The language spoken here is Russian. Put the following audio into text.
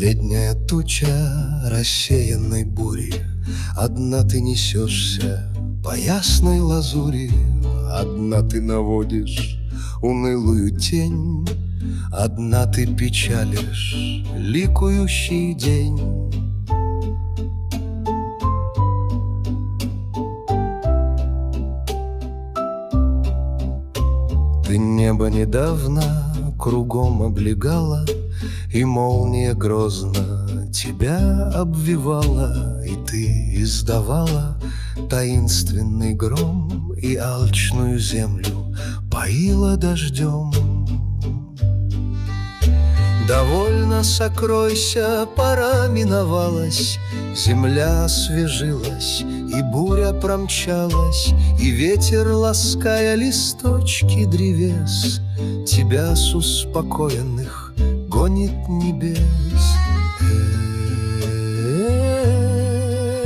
Последняя туча рассеянной бури, одна ты несешься по ясной лазури, одна ты наводишь унылую тень, одна ты печалишь ликующий день. Ты небо недавно кругом облегала, и молния грозно тебя обвивала, и ты издавала таинственный гром, и алчную землю поила дождем. Довольно сокройся, пора миновалась, земля освежилась, и буря промчалась, и ветер, лаская листочки древес, тебя с успокоенных гонит небес.